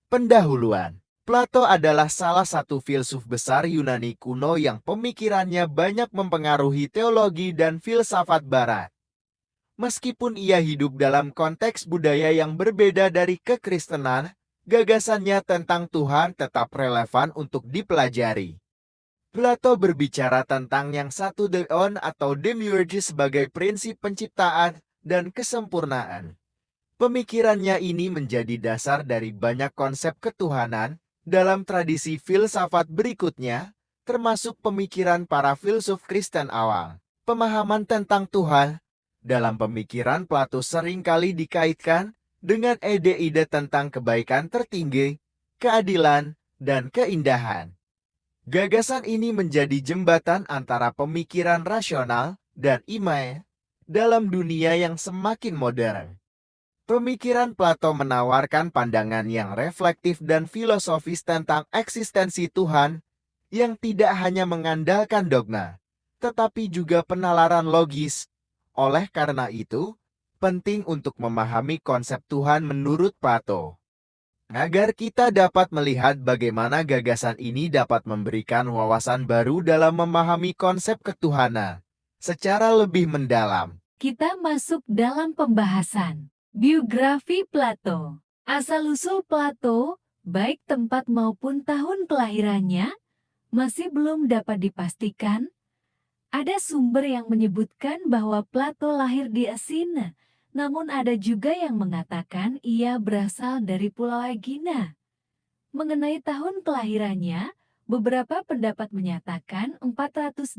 Pendahuluan. Plato adalah salah satu filsuf besar Yunani kuno yang pemikirannya banyak mempengaruhi teologi dan filsafat barat. Meskipun ia hidup dalam konteks budaya yang berbeda dari kekristenan, gagasannya tentang Tuhan tetap relevan untuk dipelajari. Plato berbicara tentang yang satu deon atau demiurge sebagai prinsip penciptaan dan kesempurnaan. Pemikirannya ini menjadi dasar dari banyak konsep ketuhanan dalam tradisi filsafat berikutnya, termasuk pemikiran para filsuf Kristen awal. Pemahaman tentang Tuhan dalam pemikiran Plato seringkali dikaitkan dengan ide-ide tentang kebaikan tertinggi, keadilan, dan keindahan. Gagasan ini menjadi jembatan antara pemikiran rasional dan iman dalam dunia yang semakin modern. Pemikiran Plato menawarkan pandangan yang reflektif dan filosofis tentang eksistensi Tuhan yang tidak hanya mengandalkan dogma, tetapi juga penalaran logis. Oleh karena itu, penting untuk memahami konsep Tuhan menurut Plato, agar kita dapat melihat bagaimana gagasan ini dapat memberikan wawasan baru dalam memahami konsep ketuhanan secara lebih mendalam. Kita masuk dalam pembahasan biografi Plato. Asal-usul Plato, baik tempat maupun tahun kelahirannya, masih belum dapat dipastikan. Ada sumber yang menyebutkan bahwa Plato lahir di Athena, namun ada juga yang mengatakan ia berasal dari Pulau Aegina. Mengenai tahun kelahirannya, beberapa pendapat menyatakan 428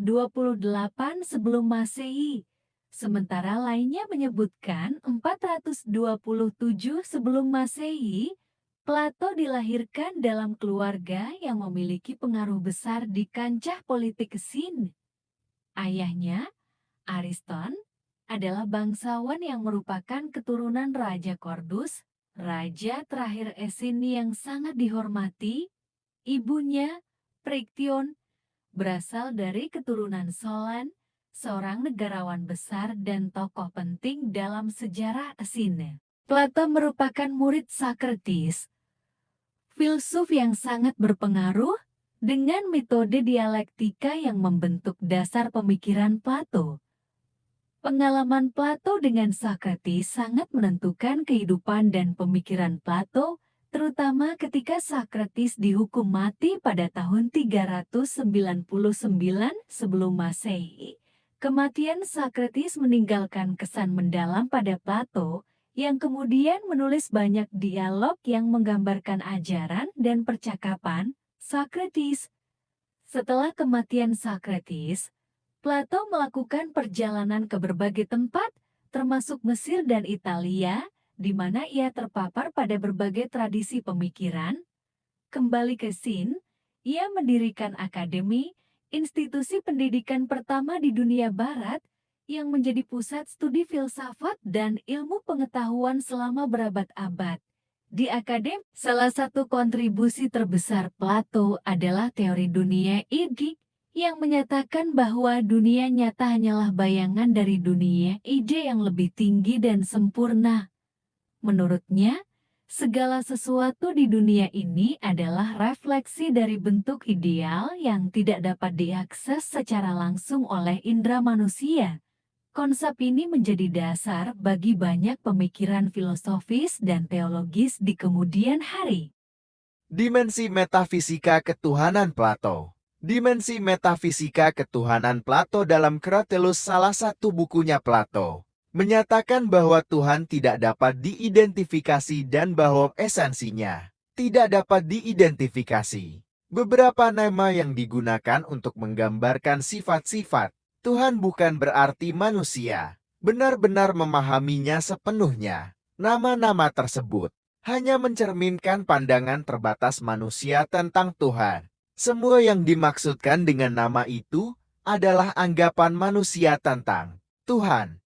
sebelum Masehi. Sementara lainnya menyebutkan 427 sebelum Masehi. Plato dilahirkan dalam keluarga yang memiliki pengaruh besar di kancah politik Sin. Ayahnya, Ariston, adalah bangsawan yang merupakan keturunan Raja Kordus, raja terakhir Esin yang sangat dihormati. Ibunya, Priktion, berasal dari keturunan Solan, seorang negarawan besar dan tokoh penting dalam sejarah Athena. Plato merupakan murid Socrates, filsuf yang sangat berpengaruh dengan metode dialektika yang membentuk dasar pemikiran Plato. Pengalaman Plato dengan Socrates sangat menentukan kehidupan dan pemikiran Plato, terutama ketika Socrates dihukum mati pada tahun 399 sebelum Masehi. Kematian Socrates meninggalkan kesan mendalam pada Plato, yang kemudian menulis banyak dialog yang menggambarkan ajaran dan percakapan Socrates. Setelah kematian Socrates, Plato melakukan perjalanan ke berbagai tempat, termasuk Mesir dan Italia, di mana ia terpapar pada berbagai tradisi pemikiran. Kembali ke Sin, ia mendirikan akademi, institusi pendidikan pertama di dunia barat, yang menjadi pusat studi filsafat dan ilmu pengetahuan selama berabad-abad. Di akademi, salah satu kontribusi terbesar Plato adalah teori dunia ide, yang menyatakan bahwa dunia nyata hanyalah bayangan dari dunia ide yang lebih tinggi dan sempurna. Menurutnya, segala sesuatu di dunia ini adalah refleksi dari bentuk ideal yang tidak dapat diakses secara langsung oleh indera manusia. Konsep ini menjadi dasar bagi banyak pemikiran filosofis dan teologis di kemudian hari. Dimensi metafisika ketuhanan Plato. Dimensi metafisika ketuhanan Plato dalam Cratylus, salah satu bukunya Plato, menyatakan bahwa Tuhan tidak dapat diidentifikasi dan bahwa esensinya tidak dapat diidentifikasi. Beberapa nama yang digunakan untuk menggambarkan sifat-sifat Tuhan bukan berarti manusia benar-benar memahaminya sepenuhnya. Nama-nama tersebut hanya mencerminkan pandangan terbatas manusia tentang Tuhan. Semua yang dimaksudkan dengan nama itu adalah anggapan manusia tentang Tuhan.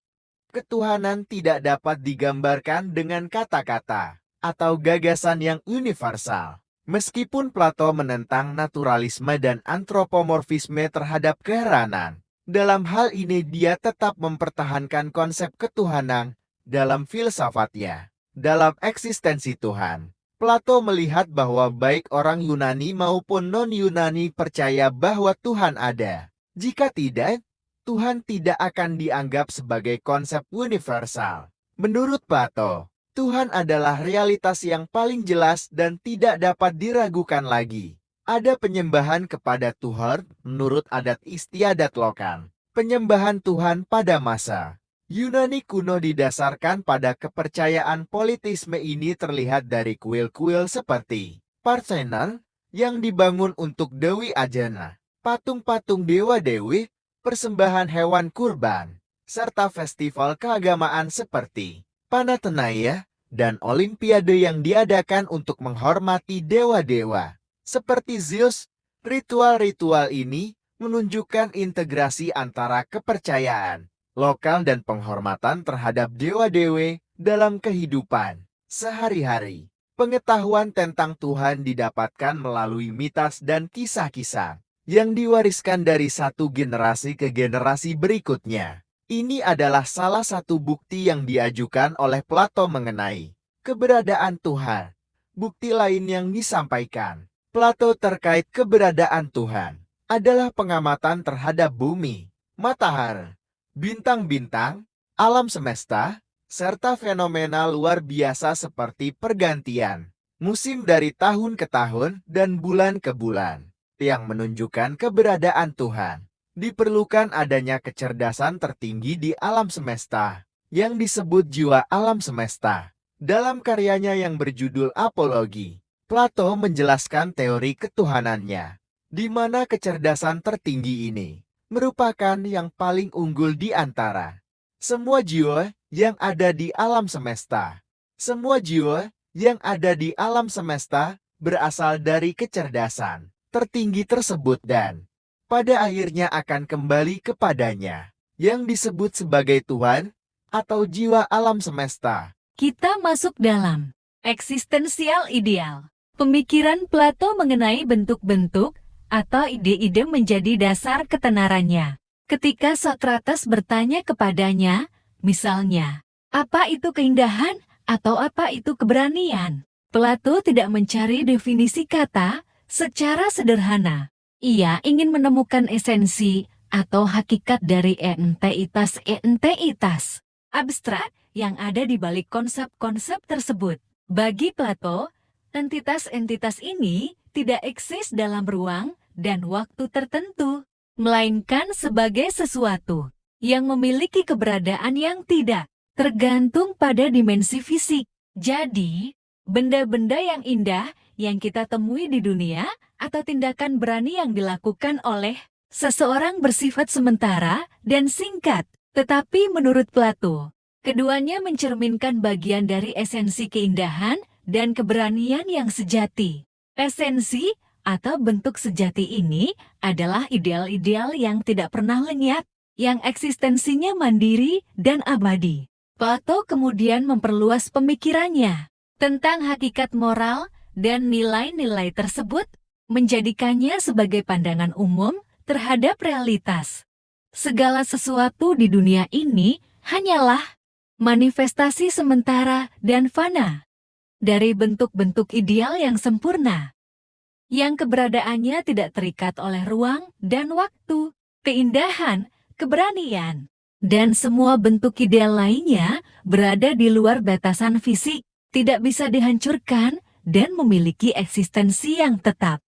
Ketuhanan tidak dapat digambarkan dengan kata-kata atau gagasan yang universal. Meskipun Plato menentang naturalisme dan antropomorfisme terhadap keheranan, dalam hal ini dia tetap mempertahankan konsep ketuhanan dalam filsafatnya. Dalam eksistensi Tuhan, Plato melihat bahwa baik orang Yunani maupun non-Yunani percaya bahwa Tuhan ada. Jika tidak, Tuhan tidak akan dianggap sebagai konsep universal. Menurut Plato, Tuhan adalah realitas yang paling jelas dan tidak dapat diragukan lagi. Ada penyembahan kepada Tuhan menurut adat istiadat lokal. Penyembahan Tuhan pada masa Yunani kuno didasarkan pada kepercayaan politisme ini terlihat dari kuil-kuil seperti Parthenon yang dibangun untuk Dewi Ajana, patung-patung dewa-dewi, persembahan hewan kurban, serta festival keagamaan seperti Panathenaia dan Olimpiade yang diadakan untuk menghormati dewa-dewa. Seperti Zeus, ritual-ritual ini menunjukkan integrasi antara kepercayaan lokal dan penghormatan terhadap dewa-dewi dalam kehidupan sehari-hari. Pengetahuan tentang Tuhan didapatkan melalui mitos dan kisah-kisah yang diwariskan dari satu generasi ke generasi berikutnya. Ini adalah salah satu bukti yang diajukan oleh Plato mengenai keberadaan Tuhan. Bukti lain yang disampaikan Plato terkait keberadaan Tuhan adalah pengamatan terhadap bumi, matahari, bintang-bintang, alam semesta, serta fenomena luar biasa seperti pergantian musim dari tahun ke tahun dan bulan ke bulan, yang menunjukkan keberadaan Tuhan. Diperlukan adanya kecerdasan tertinggi di alam semesta, yang disebut jiwa alam semesta. Dalam karyanya yang berjudul Apologi, Plato menjelaskan teori ketuhanannya, di mana kecerdasan tertinggi ini merupakan yang paling unggul di antara semua jiwa yang ada di alam semesta. Semua jiwa yang ada di alam semesta berasal dari kecerdasan tertinggi tersebut dan pada akhirnya akan kembali kepadanya, yang disebut sebagai Tuhan atau jiwa alam semesta. Kita masuk dalam eksistensial ideal. Pemikiran Plato mengenai bentuk-bentuk atau ide-ide menjadi dasar ketenarannya. Ketika Sokrates bertanya kepadanya, misalnya, apa itu keindahan atau apa itu keberanian? Plato tidak mencari definisi kata secara sederhana. Ia ingin menemukan esensi atau hakikat dari entitas abstrak yang ada di balik konsep-konsep tersebut. Bagi Plato, entitas-entitas ini tidak eksis dalam ruang dan waktu tertentu, melainkan sebagai sesuatu yang memiliki keberadaan yang tidak tergantung pada dimensi fisik. Jadi, benda-benda yang indah yang kita temui di dunia atau tindakan berani yang dilakukan oleh seseorang bersifat sementara dan singkat. Tetapi menurut Plato, keduanya mencerminkan bagian dari esensi keindahan dan keberanian yang sejati. Esensi atau bentuk sejati ini adalah ideal-ideal yang tidak pernah lenyap, yang eksistensinya mandiri dan abadi. Plato kemudian memperluas pemikirannya tentang hakikat moral dan nilai-nilai tersebut, menjadikannya sebagai pandangan umum terhadap realitas. Segala sesuatu di dunia ini hanyalah manifestasi sementara dan fana dari bentuk-bentuk ideal yang sempurna, yang keberadaannya tidak terikat oleh ruang dan waktu, keindahan, keberanian, dan semua bentuk ideal lainnya berada di luar batasan fisik, tidak bisa dihancurkan, dan memiliki eksistensi yang tetap.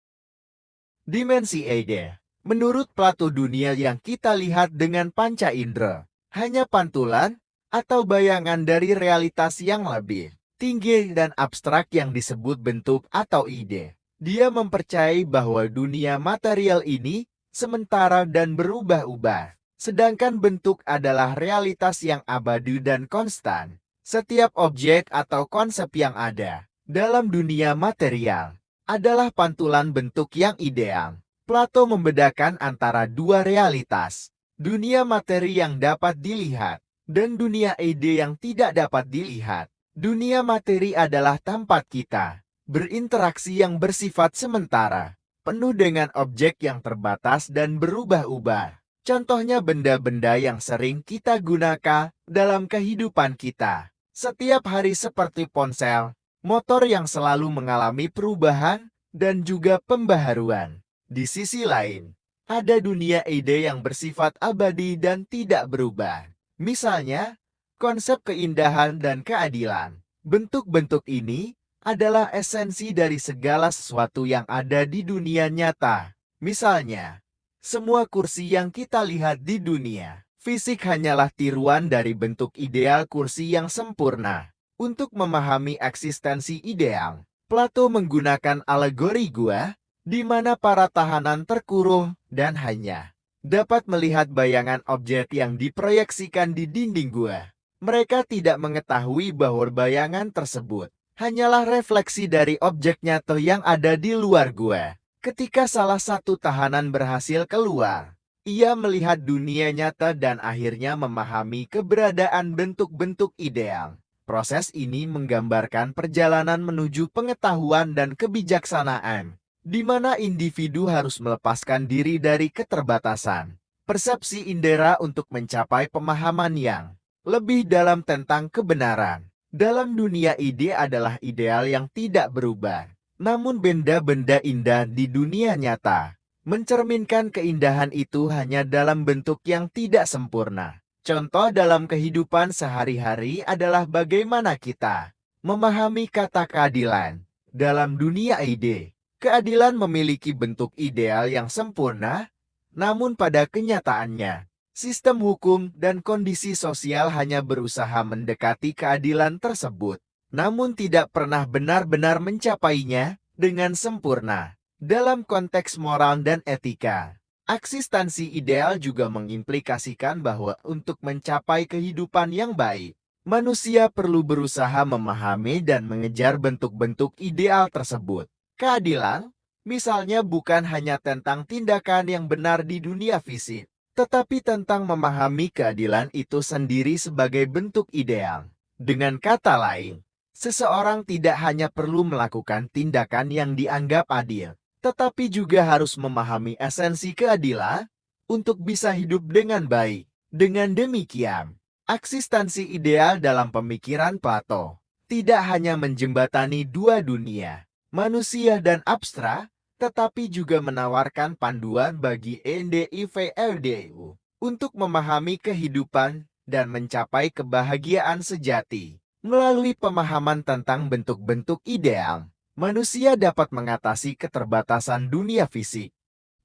Dimensi ide. Menurut Plato, dunia yang kita lihat dengan panca indera hanya pantulan atau bayangan dari realitas yang lebih tinggi dan abstrak yang disebut bentuk atau ide. Dia mempercayai bahwa dunia material ini sementara dan berubah-ubah, sedangkan bentuk adalah realitas yang abadi dan konstan. Setiap objek atau konsep yang ada dalam dunia material adalah pantulan bentuk yang ideal. Plato membedakan antara dua realitas, dunia materi yang dapat dilihat dan dunia ide yang tidak dapat dilihat. Dunia materi adalah tempat kita berinteraksi yang bersifat sementara, penuh dengan objek yang terbatas dan berubah-ubah. Contohnya benda-benda yang sering kita gunakan dalam kehidupan kita setiap hari seperti ponsel, motor yang selalu mengalami perubahan dan juga pembaharuan. Di sisi lain, ada dunia ide yang bersifat abadi dan tidak berubah. Misalnya, konsep keindahan dan keadilan. Bentuk-bentuk ini adalah esensi dari segala sesuatu yang ada di dunia nyata. Misalnya, semua kursi yang kita lihat di dunia fisik hanyalah tiruan dari bentuk ideal kursi yang sempurna. Untuk memahami eksistensi ideal, Plato menggunakan alegori gua, di mana para tahanan terkurung dan hanya dapat melihat bayangan objek yang diproyeksikan di dinding gua. Mereka tidak mengetahui bahwa bayangan tersebut hanyalah refleksi dari objek nyata yang ada di luar gua. Ketika salah satu tahanan berhasil keluar, ia melihat dunia nyata dan akhirnya memahami keberadaan bentuk-bentuk ideal. Proses ini menggambarkan perjalanan menuju pengetahuan dan kebijaksanaan, di mana individu harus melepaskan diri dari keterbatasan persepsi indera untuk mencapai pemahaman yang lebih dalam tentang kebenaran. Dalam dunia ide adalah ideal yang tidak berubah, namun benda-benda indah di dunia nyata mencerminkan keindahan itu hanya dalam bentuk yang tidak sempurna. Contoh dalam kehidupan sehari-hari adalah bagaimana kita memahami kata keadilan. Dalam dunia ide, keadilan memiliki bentuk ideal yang sempurna, namun pada kenyataannya, sistem hukum dan kondisi sosial hanya berusaha mendekati keadilan tersebut, namun tidak pernah benar-benar mencapainya dengan sempurna. Dalam konteks moral dan etika, eksistensi ideal juga mengimplikasikan bahwa untuk mencapai kehidupan yang baik, manusia perlu berusaha memahami dan mengejar bentuk-bentuk ideal tersebut. Keadilan, misalnya, bukan hanya tentang tindakan yang benar di dunia fisik, tetapi tentang memahami keadilan itu sendiri sebagai bentuk ideal. Dengan kata lain, seseorang tidak hanya perlu melakukan tindakan yang dianggap adil, tetapi juga harus memahami esensi keadilan untuk bisa hidup dengan baik. Dengan demikian, eksistensi ideal dalam pemikiran Plato tidak hanya menjembatani dua dunia, manusia dan abstrak, tetapi juga menawarkan panduan bagi individu untuk memahami kehidupan dan mencapai kebahagiaan sejati. Melalui pemahaman tentang bentuk-bentuk ideal, manusia dapat mengatasi keterbatasan dunia fisik.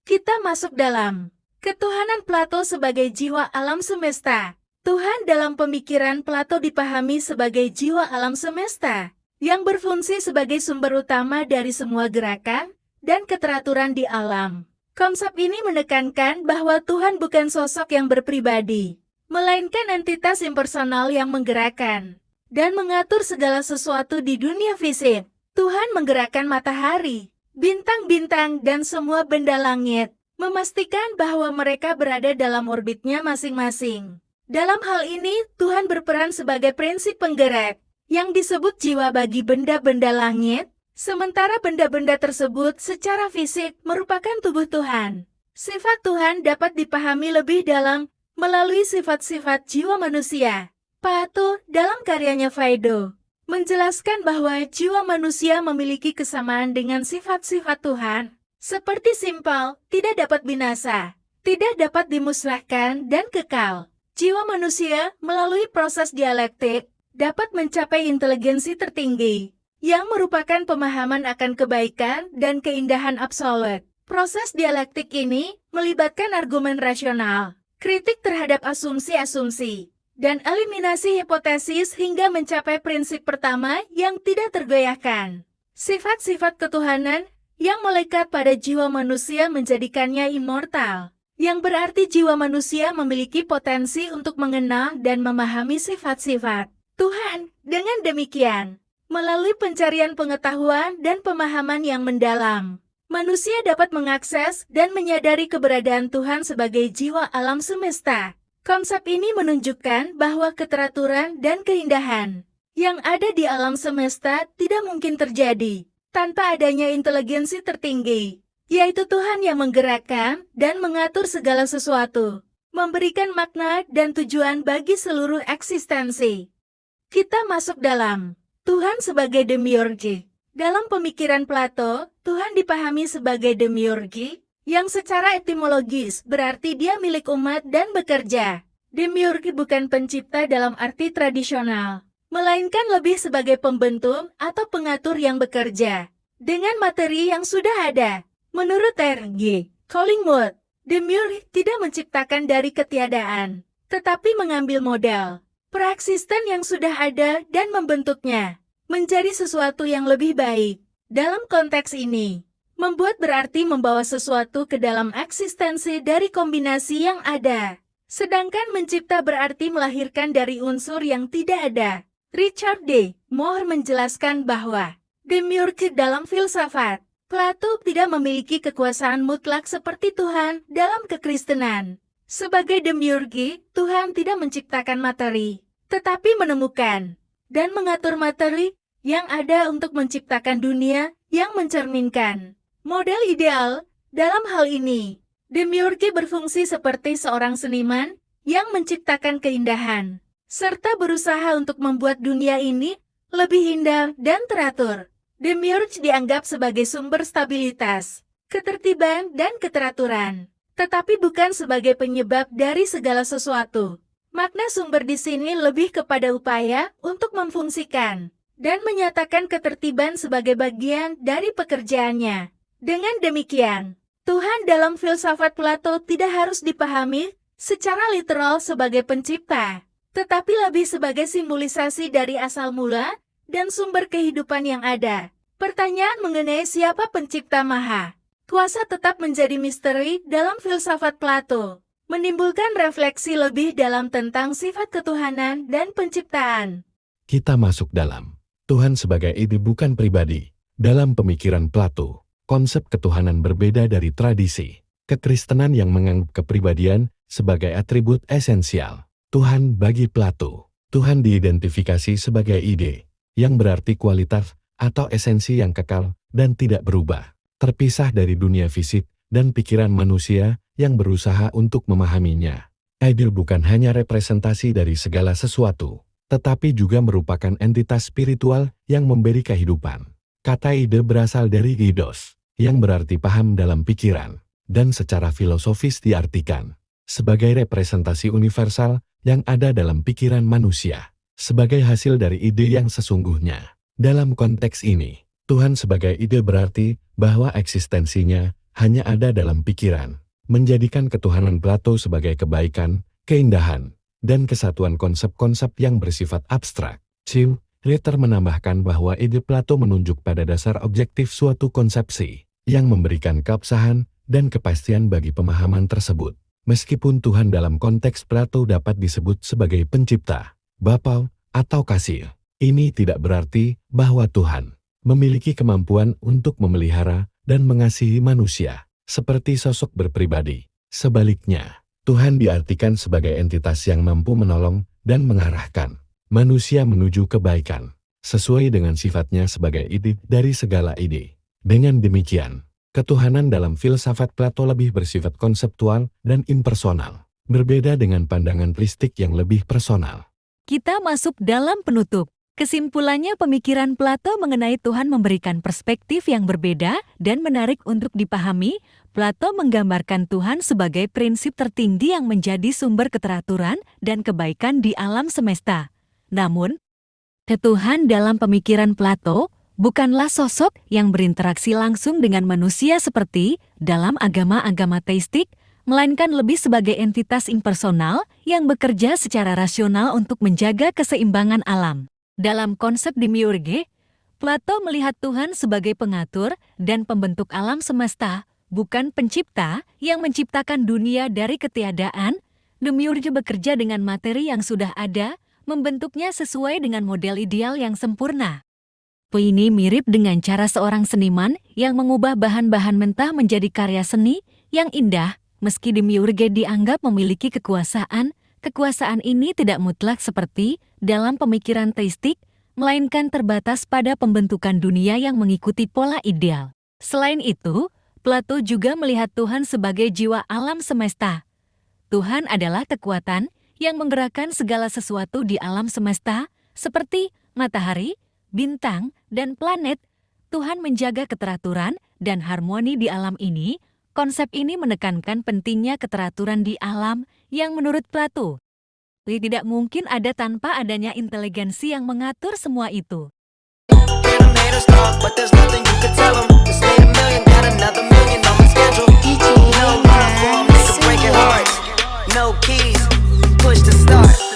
Kita masuk dalam ketuhanan Plato sebagai jiwa alam semesta. Tuhan dalam pemikiran Plato dipahami sebagai jiwa alam semesta yang berfungsi sebagai sumber utama dari semua gerakan dan keteraturan di alam. Konsep ini menekankan bahwa Tuhan bukan sosok yang berpribadi, melainkan entitas impersonal yang menggerakkan dan mengatur segala sesuatu di dunia fisik. Tuhan menggerakkan matahari, bintang-bintang, dan semua benda langit, memastikan bahwa mereka berada dalam orbitnya masing-masing. Dalam hal ini, Tuhan berperan sebagai prinsip penggerak, yang disebut jiwa bagi benda-benda langit, sementara benda-benda tersebut secara fisik merupakan tubuh Tuhan. Sifat Tuhan dapat dipahami lebih dalam melalui sifat-sifat jiwa manusia. Plato dalam karyanya Phaedo menjelaskan bahwa jiwa manusia memiliki kesamaan dengan sifat-sifat Tuhan, seperti simpel, tidak dapat binasa, tidak dapat dimusnahkan, dan kekal. Jiwa manusia melalui proses dialektik dapat mencapai inteligensi tertinggi, yang merupakan pemahaman akan kebaikan dan keindahan absolut. Proses dialektik ini melibatkan argumen rasional, kritik terhadap asumsi-asumsi, dan eliminasi hipotesis hingga mencapai prinsip pertama yang tidak tergoyahkan. Sifat-sifat ketuhanan yang melekat pada jiwa manusia menjadikannya immortal, yang berarti jiwa manusia memiliki potensi untuk mengenal dan memahami sifat-sifat Tuhan. Dengan demikian, melalui pencarian pengetahuan dan pemahaman yang mendalam, manusia dapat mengakses dan menyadari keberadaan Tuhan sebagai jiwa alam semesta. Konsep ini menunjukkan bahwa keteraturan dan keindahan yang ada di alam semesta tidak mungkin terjadi tanpa adanya inteligensi tertinggi, yaitu Tuhan yang menggerakkan dan mengatur segala sesuatu, memberikan makna dan tujuan bagi seluruh eksistensi. Kita masuk dalam Tuhan sebagai demiurge. Dalam pemikiran Plato, Tuhan dipahami sebagai demiurge, yang secara etimologis berarti dia milik umat dan bekerja. Demiurge bukan pencipta dalam arti tradisional, melainkan lebih sebagai pembentuk atau pengatur yang bekerja dengan materi yang sudah ada. Menurut R.G. Collingwood, demiurge tidak menciptakan dari ketiadaan, tetapi mengambil modal praeksisten yang sudah ada dan membentuknya menjadi sesuatu yang lebih baik. Dalam konteks ini, membuat berarti membawa sesuatu ke dalam eksistensi dari kombinasi yang ada. Sedangkan mencipta berarti melahirkan dari unsur yang tidak ada. Richard D. Moore menjelaskan bahwa demiurge dalam filsafat Plato tidak memiliki kekuasaan mutlak seperti Tuhan dalam kekristenan. Sebagai demiurge, Tuhan tidak menciptakan materi, tetapi menemukan dan mengatur materi yang ada untuk menciptakan dunia yang mencerminkan model ideal. Dalam hal ini, demiurge berfungsi seperti seorang seniman yang menciptakan keindahan, serta berusaha untuk membuat dunia ini lebih indah dan teratur. Demiurge dianggap sebagai sumber stabilitas, ketertiban, dan keteraturan, tetapi bukan sebagai penyebab dari segala sesuatu. Makna sumber di sini lebih kepada upaya untuk memfungsikan dan menyatakan ketertiban sebagai bagian dari pekerjaannya. Dengan demikian, Tuhan dalam filsafat Plato tidak harus dipahami secara literal sebagai pencipta, tetapi lebih sebagai simbolisasi dari asal mula dan sumber kehidupan yang ada. Pertanyaan mengenai siapa pencipta maha kuasa tetap menjadi misteri dalam filsafat Plato, menimbulkan refleksi lebih dalam tentang sifat ketuhanan dan penciptaan. Kita masuk dalam Tuhan sebagai ide bukan pribadi. Dalam pemikiran Plato, konsep ketuhanan berbeda dari tradisi kekristenan yang menganggap kepribadian sebagai atribut esensial. Tuhan bagi Plato, Tuhan diidentifikasi sebagai ide, yang berarti kualitas atau esensi yang kekal dan tidak berubah, terpisah dari dunia fisik dan pikiran manusia yang berusaha untuk memahaminya. Ide bukan hanya representasi dari segala sesuatu, tetapi juga merupakan entitas spiritual yang memberi kehidupan. Kata ide berasal dari eidos, yang berarti paham dalam pikiran, dan secara filosofis diartikan sebagai representasi universal yang ada dalam pikiran manusia, sebagai hasil dari ide yang sesungguhnya. Dalam konteks ini, Tuhan sebagai ide berarti bahwa eksistensinya hanya ada dalam pikiran, menjadikan ketuhanan Plato sebagai kebaikan, keindahan, dan kesatuan konsep-konsep yang bersifat abstrak. Chiu Ritter menambahkan bahwa ide Plato menunjuk pada dasar objektif suatu konsepsi, yang memberikan keabsahan dan kepastian bagi pemahaman tersebut. Meskipun Tuhan dalam konteks Plato dapat disebut sebagai pencipta, bapa, atau kasih, ini tidak berarti bahwa Tuhan memiliki kemampuan untuk memelihara dan mengasihi manusia, seperti sosok berpribadi. Sebaliknya, Tuhan diartikan sebagai entitas yang mampu menolong dan mengarahkan manusia menuju kebaikan, sesuai dengan sifatnya sebagai ide dari segala ide. Dengan demikian, ketuhanan dalam filsafat Plato lebih bersifat konseptual dan impersonal, berbeda dengan pandangan plistik yang lebih personal. Kita masuk dalam penutup. Kesimpulannya, pemikiran Plato mengenai Tuhan memberikan perspektif yang berbeda dan menarik untuk dipahami. Plato menggambarkan Tuhan sebagai prinsip tertinggi yang menjadi sumber keteraturan dan kebaikan di alam semesta. Namun, Tuhan dalam pemikiran Plato bukanlah sosok yang berinteraksi langsung dengan manusia seperti dalam agama-agama teistik, melainkan lebih sebagai entitas impersonal yang bekerja secara rasional untuk menjaga keseimbangan alam. Dalam konsep demiurge, Plato melihat Tuhan sebagai pengatur dan pembentuk alam semesta, bukan pencipta yang menciptakan dunia dari ketiadaan. Demiurge bekerja dengan materi yang sudah ada, membentuknya sesuai dengan model ideal yang sempurna. Ini mirip dengan cara seorang seniman yang mengubah bahan-bahan mentah menjadi karya seni yang indah. Meski demiurge dianggap memiliki kekuasaan, kekuasaan ini tidak mutlak seperti dalam pemikiran teistik, melainkan terbatas pada pembentukan dunia yang mengikuti pola ideal. Selain itu, Plato juga melihat Tuhan sebagai jiwa alam semesta. Tuhan adalah kekuatan yang menggerakkan segala sesuatu di alam semesta, seperti matahari, bintang, dan planet, Tuhan menjaga keteraturan dan harmoni di alam ini. Konsep ini menekankan pentingnya keteraturan di alam yang menurut Plato tidak mungkin ada tanpa adanya inteligensi yang mengatur semua itu. And them haters talk, but there's nothing you could tell 'em. Just made $1 million, got another million on my schedule. No love for 'em, they could break it hard. No keys, push to start.